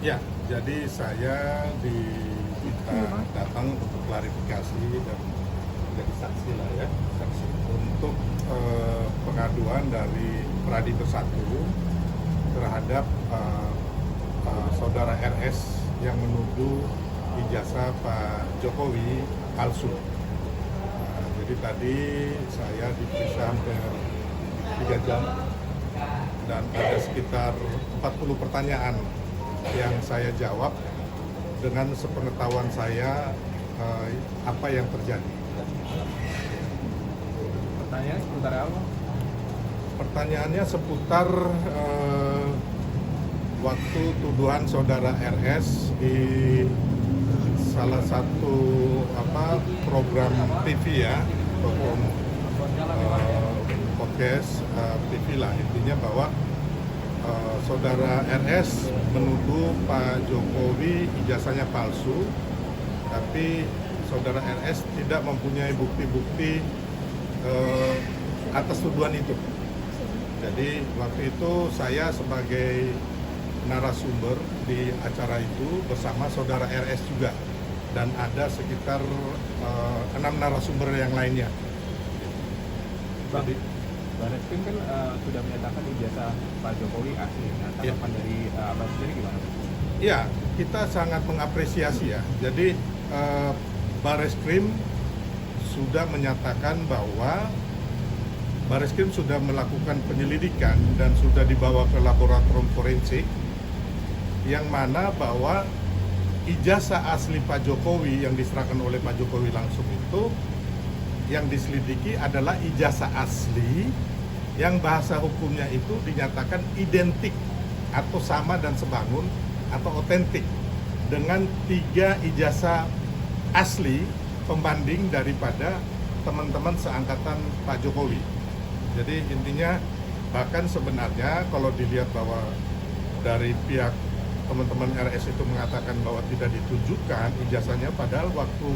Ya, jadi saya diminta datang untuk klarifikasi dan jadi saksi lah ya, saksi untuk pengaduan dari Pradi Bersatu terhadap saudara RS yang menuduh ijazah Pak Jokowi palsu. Jadi tadi saya diperiksa hampir 3 jam dan ada sekitar 40 pertanyaan yang saya jawab dengan sepengetahuan saya apa yang terjadi. Pertanyaan seputar apa? Pertanyaannya seputar waktu tuduhan saudara RS di salah satu program TV ya, program podcast TV lah, intinya bahwa saudara RS menuduh Pak Jokowi ijazahnya palsu, tapi saudara RS tidak mempunyai bukti-bukti atas tuduhan itu. Jadi waktu itu saya sebagai narasumber di acara itu bersama saudara RS juga, dan ada sekitar 6 narasumber yang lainnya. Jadi Barreskrim kan sudah menyatakan ijazah Pak Jokowi asli. Nah, tanggapan dari Abang sendiri gimana? Ya, kita sangat mengapresiasi ya. Jadi Barreskrim sudah menyatakan bahwa Barreskrim sudah melakukan penyelidikan dan sudah dibawa ke laboratorium forensik, yang mana bahwa ijazah asli Pak Jokowi yang diserahkan oleh Pak Jokowi langsung itu yang diselidiki adalah ijazah asli yang bahasa hukumnya itu dinyatakan identik atau sama dan sebangun atau otentik dengan 3 ijazah asli pembanding daripada teman-teman seangkatan Pak Jokowi. Jadi intinya bahkan sebenarnya kalau dilihat bahwa dari pihak teman-teman RS itu mengatakan bahwa tidak ditunjukkan ijazahnya, padahal waktu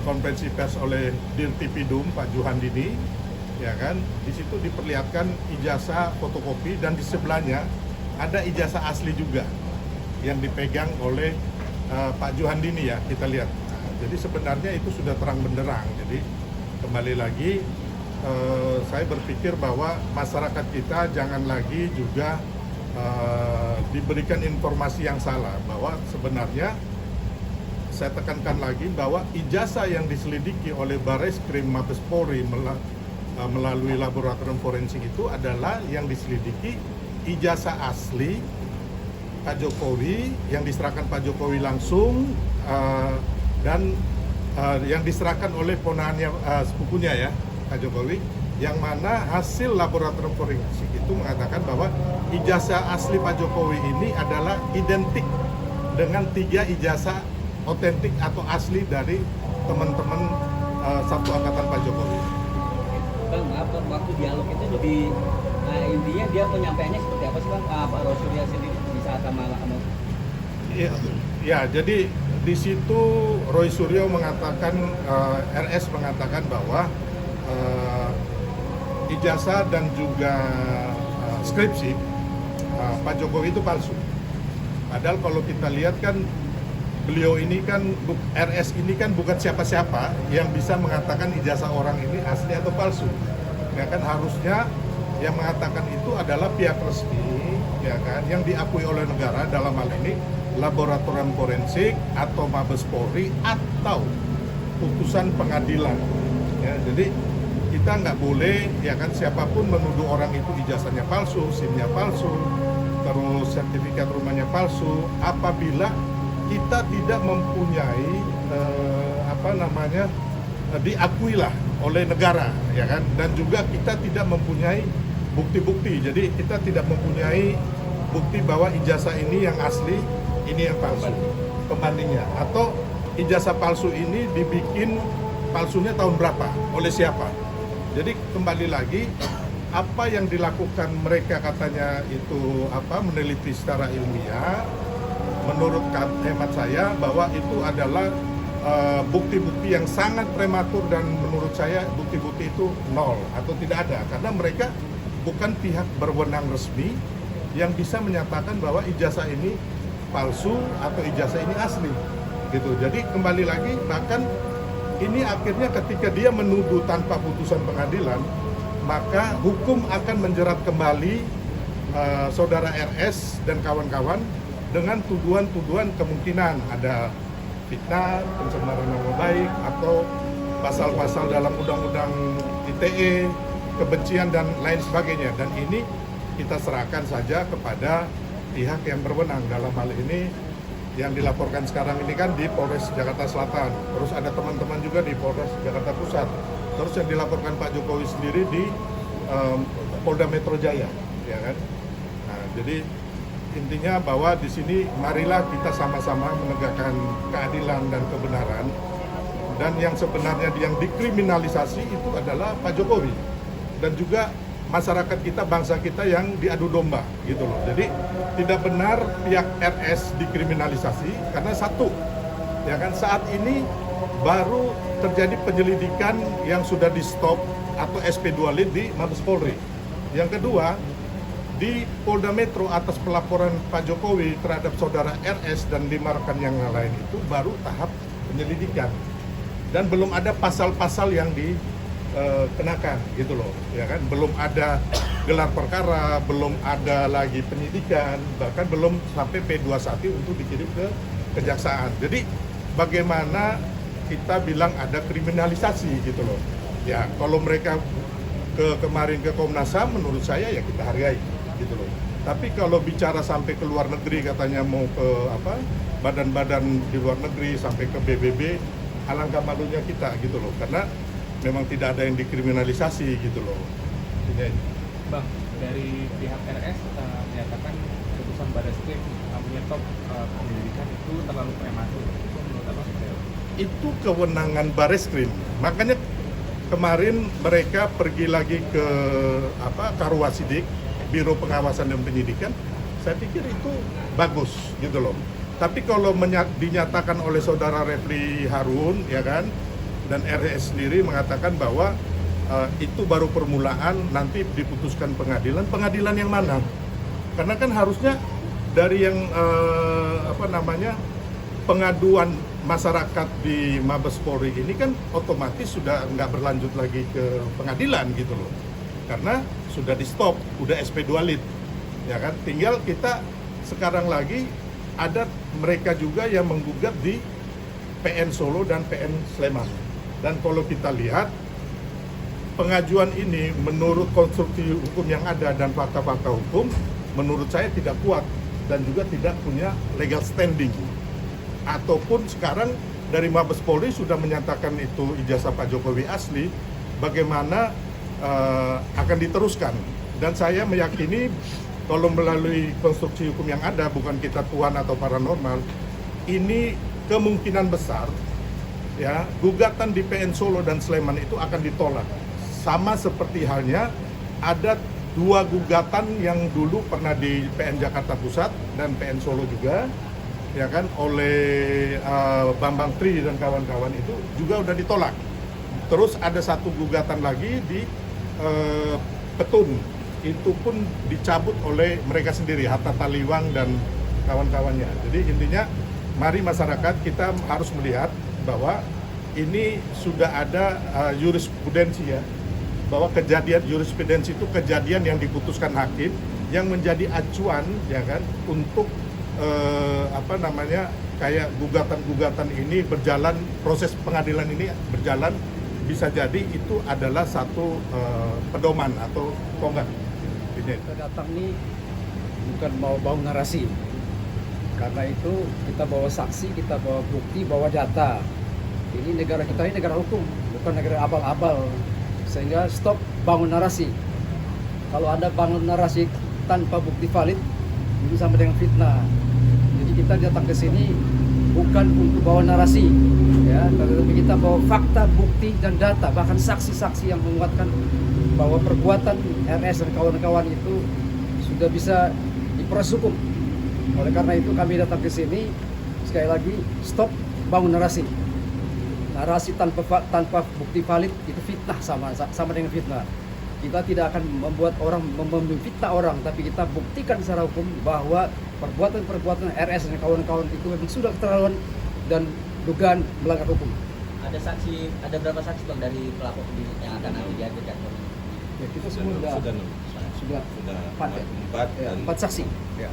konferensi pers oleh Dirtipidum Pak Juhandini, ya kan, di situ diperlihatkan ijazah fotokopi dan di sebelahnya ada ijazah asli juga yang dipegang oleh Pak Juhandini ya, kita lihat. Nah, jadi sebenarnya itu sudah terang benderang. Jadi kembali lagi saya berpikir bahwa masyarakat kita jangan lagi juga diberikan informasi yang salah, bahwa sebenarnya saya tekankan lagi bahwa ijazah yang diselidiki oleh Barreskrim Mabes Polri melalui laboratorium forensik itu adalah yang diselidiki ijazah asli Pak Jokowi yang diserahkan Pak Jokowi langsung dan yang diserahkan oleh ponaannya sepupunya ya Pak Jokowi, yang mana hasil laboratorium forensik itu mengatakan bahwa ijazah asli Pak Jokowi ini adalah identik dengan 3 ijazah otentik atau asli dari teman-teman satu angkatan Pak Jokowi. Bang, waktu dialog itu lebih intinya dia penyampaiannya seperti apa sih Bang? Pak Rosurya sendiri bisa sama kamu? Ya, jadi di situ Roy Suryo mengatakan, RS mengatakan bahwa ijazah dan juga skripsi Pak Jokowi itu palsu. Padahal kalau kita lihat kan beliau ini kan, RS ini kan bukan siapa-siapa yang bisa mengatakan ijazah orang ini asli atau palsu. Ya kan, harusnya yang mengatakan itu adalah pihak resmi, ya kan, yang diakui oleh negara, dalam hal ini laboratorium forensik atau Mabes Polri atau putusan pengadilan. Ya, jadi kita nggak boleh, ya kan, siapapun menuduh orang itu ijazahnya palsu, SIM-nya palsu, terus sertifikat rumahnya palsu, apabila kita tidak mempunyai diakui lah oleh negara, ya kan, dan juga kita tidak mempunyai bukti-bukti. Jadi kita tidak mempunyai bukti bahwa ijazah ini yang asli, ini yang palsu pembandingnya, atau ijazah palsu ini dibikin palsunya tahun berapa, oleh siapa. Jadi kembali lagi, apa yang dilakukan mereka katanya itu meneliti secara ilmiah, menurut hemat saya bahwa itu adalah bukti-bukti yang sangat prematur, dan menurut saya bukti-bukti itu nol atau tidak ada, karena mereka bukan pihak berwenang resmi yang bisa menyatakan bahwa ijazah ini palsu atau ijazah ini asli gitu. Jadi kembali lagi, bahkan ini akhirnya ketika dia menuduh tanpa putusan pengadilan, maka hukum akan menjerat kembali saudara RS dan kawan-kawan dengan tuduhan-tuduhan kemungkinan ada fitnah, pencemaran nama baik, atau pasal-pasal dalam undang-undang ITE, kebencian dan lain sebagainya. Dan ini kita serahkan saja kepada pihak yang berwenang. Dalam hal ini yang dilaporkan sekarang ini kan di Polres Jakarta Selatan, terus ada teman-teman juga di Polres Jakarta Pusat, terus yang dilaporkan Pak Jokowi sendiri di Polda Metro Jaya, ya kan. Nah, jadi intinya bahwa di sini marilah kita sama-sama menegakkan keadilan dan kebenaran. Dan yang sebenarnya yang dikriminalisasi itu adalah Pak Jokowi dan juga masyarakat kita, bangsa kita yang diadu domba gitu loh. Jadi tidak benar pihak RS dikriminalisasi karena satu, ya kan, saat ini baru terjadi penyelidikan yang sudah di stop atau SP2 Lid di Mabes Polri. Yang kedua, di Polda Metro atas pelaporan Pak Jokowi terhadap saudara RS dan 5 rekan yang lain itu baru tahap penyelidikan. Dan belum ada pasal-pasal yang dikenakan gitu loh, ya kan, belum ada gelar perkara, belum ada lagi penyidikan, bahkan belum sampai P21 untuk dikirim ke kejaksaan. Jadi bagaimana kita bilang ada kriminalisasi gitu loh. Ya kalau mereka kemarin ke Komnas HAM, menurut saya ya kita hargai gitu loh. Tapi kalau bicara sampai ke luar negeri, katanya mau ke badan-badan di luar negeri, sampai ke BBB, alangkah malunya kita gitu loh, karena memang tidak ada yang dikriminalisasi gitu loh. Ini. Bang, dari pihak RS menyatakan keputusan Barreskrim menyetop penyelidikan itu terlalu prematur. Itu menurut Abang seperti apa? Itu kewenangan Barreskrim. Makanya kemarin mereka pergi lagi ke Karwasidik, Biro Pengawasan dan Penyidikan. Saya pikir itu bagus gitu loh. Tapi kalau dinyatakan oleh saudara Refli Harun, ya kan, dan RS sendiri mengatakan bahwa itu baru permulaan, nanti diputuskan pengadilan. Pengadilan yang mana? Karena kan harusnya dari yang pengaduan masyarakat di Mabes Polri ini kan otomatis sudah nggak berlanjut lagi ke pengadilan gitu loh. Karena sudah di stop, udah SP2 Lid, ya kan. Tinggal kita sekarang lagi ada mereka juga yang menggugat di PN Solo dan PN Sleman. Dan kalau kita lihat pengajuan ini menurut konstruksi hukum yang ada dan fakta-fakta hukum, menurut saya tidak kuat dan juga tidak punya legal standing. Ataupun sekarang dari Mabes Polri sudah menyatakan itu ijazah Pak Jokowi asli, bagaimana akan diteruskan. Dan saya meyakini kalau melalui konstruksi hukum yang ada, bukan kita tuan atau paranormal, ini kemungkinan besar ya gugatan di PN Solo dan Sleman itu akan ditolak. Sama seperti halnya ada 2 gugatan yang dulu pernah di PN Jakarta Pusat dan PN Solo juga, ya kan, oleh Bambang Tri dan kawan-kawan, itu juga udah ditolak. Terus ada 1 gugatan lagi di Petun, itu pun dicabut oleh mereka sendiri, Hatta Taliwang dan kawan-kawannya. Jadi intinya mari masyarakat kita harus melihat bahwa ini sudah ada jurisprudensi ya, bahwa kejadian jurisprudensi itu kejadian yang diputuskan hakim yang menjadi acuan ya kan untuk kayak gugatan-gugatan ini berjalan, proses pengadilan ini berjalan, bisa jadi itu adalah satu pedoman atau tonggak. Kita datang nih bukan mau bangun narasi, karena itu kita bawa saksi, kita bawa bukti, bawa data. Ini negara kita ini negara hukum, bukan negara abal-abal. Sehingga stop bangun narasi. Kalau ada bangun narasi tanpa bukti valid, ini sama dengan fitnah. Jadi kita datang ke sini bukan untuk bawa narasi, ya, tetapi kita bawa fakta, bukti dan data, bahkan saksi-saksi yang menguatkan bahwa perbuatan RS dan kawan-kawan itu sudah bisa diproses hukum. Oleh karena itu kami datang ke sini, sekali lagi stop bangun narasi. Narasi tanpa bukti valid itu fitnah, sama dengan fitnah. Kita tidak akan membuat orang memfitnah orang, tapi kita buktikan secara hukum bahwa perbuatan RS dan kawan-kawan itu memang sudah keterlaluan dan dugaan melanggar hukum. Ada saksi, ada berapa saksi bang dari pelapor yang akan nanti dihadirkan? Ya, kita semua sudah sudah empat, ya? empat Ya, dan 4 saksi. Ya.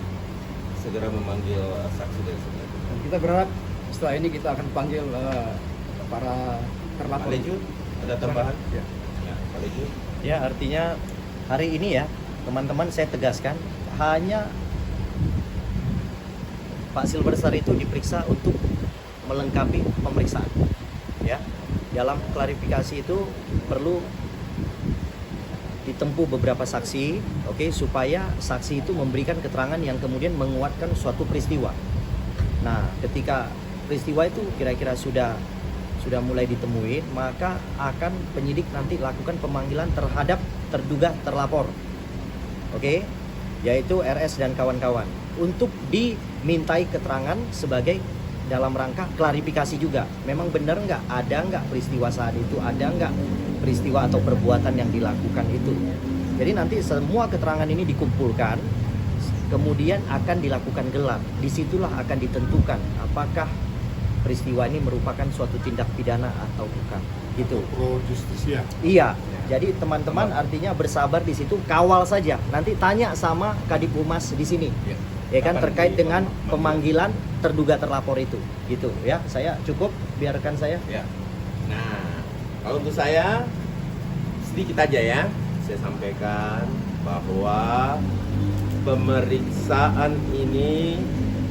segera memanggil saksi dari sebelah. Dan kita berharap setelah ini kita akan panggil para Pak terlapor. Leju, ada tambahan? Ya. Ya, Pak Leju. Ya, artinya hari ini ya, teman-teman saya tegaskan, hanya Pak Silverstar itu diperiksa untuk melengkapi pemeriksaan. Ya, dalam klarifikasi itu perlu ditempuh beberapa saksi, oke, supaya saksi itu memberikan keterangan yang kemudian menguatkan suatu peristiwa. Nah, ketika peristiwa itu kira-kira sudah mulai ditemui, maka akan penyidik nanti lakukan pemanggilan terhadap terduga terlapor, oke, yaitu RS dan kawan-kawan, untuk dimintai keterangan sebagai dalam rangka klarifikasi juga. Memang benar nggak, ada nggak peristiwa saat itu, ada nggak peristiwa atau perbuatan yang dilakukan itu. Jadi nanti semua keterangan ini dikumpulkan, kemudian akan dilakukan gelar. Disitulah akan ditentukan apakah peristiwa ini merupakan suatu tindak pidana atau bukan. Gitu. Pro justisia. Iya. Jadi teman-teman artinya bersabar di situ, kawal saja. Nanti tanya sama Kadip Humas di sini. Ya kan, Kapan terkait dengan dipanggil? pemanggilan terduga terlapor itu. Gitu ya. Saya cukup, biarkan saya. Ya. Nah, kalau untuk saya sedikit aja ya, saya sampaikan bahwa pemeriksaan ini,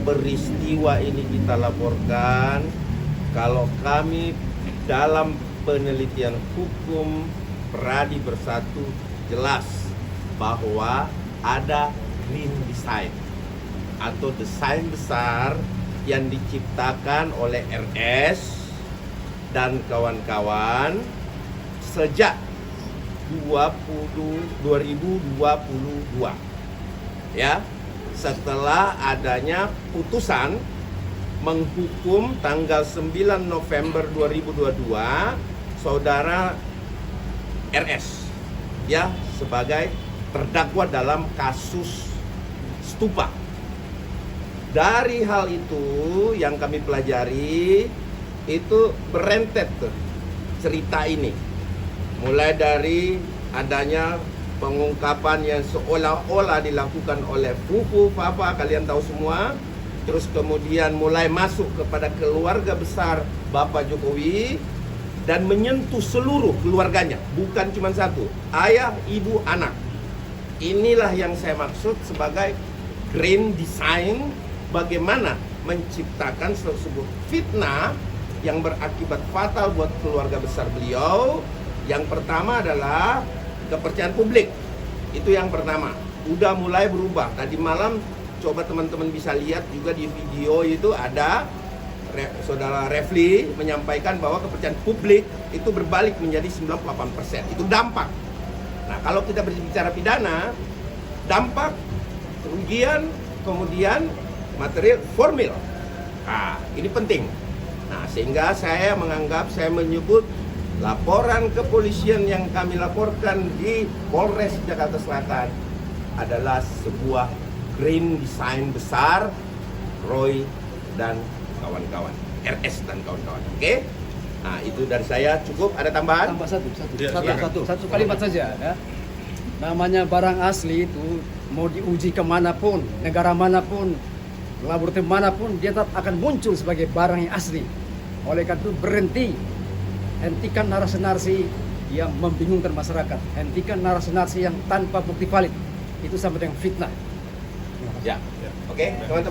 peristiwa ini kita laporkan. Kalau kami dalam penelitian hukum Pradi Bersatu jelas bahwa ada green design atau desain besar yang diciptakan oleh RS dan kawan-kawan sejak 2022 ya, setelah adanya putusan menghukum tanggal 9 November 2022 saudara RS ya sebagai terdakwa dalam kasus stupa. Dari hal itu yang kami pelajari itu berentet tuh cerita ini. Mulai dari adanya pengungkapan yang seolah-olah dilakukan oleh Fufu Papa, kalian tahu semua. Terus kemudian mulai masuk kepada keluarga besar Bapak Jokowi dan menyentuh seluruh keluarganya, bukan cuma satu, ayah, ibu, anak. Inilah yang saya maksud sebagai grand design, bagaimana menciptakan sebuah fitnah yang berakibat fatal buat keluarga besar beliau. Yang pertama adalah kepercayaan publik. Itu yang pertama. Udah mulai berubah. Tadi malam coba teman-teman bisa lihat juga di video itu ada Saudara Refli menyampaikan bahwa kepercayaan publik itu berbalik menjadi 98%. Itu dampak. Nah, kalau kita berbicara pidana, dampak, kerugian, kemudian material, formil. Nah, ini penting. Nah, sehingga saya menyebut laporan kepolisian yang kami laporkan di Polres Jakarta Selatan adalah sebuah green design besar Roy dan kawan-kawan, RS dan kawan-kawan. Oke? Nah, itu dari saya cukup. Ada tambahan? Tambah satu. Ya, Satu, silakan. satu kalimat saja ya. Namanya barang asli itu mau diuji kemanapun, negara manapun, laboratorium manapun, dia tetap akan muncul sebagai barang yang asli. Oleh karena itu berhenti, hentikan narasi-narasi yang membingungkan masyarakat, hentikan narasi-narasi yang tanpa bukti valid. Itu sama dengan fitnah. Ya. Oke, teman-teman.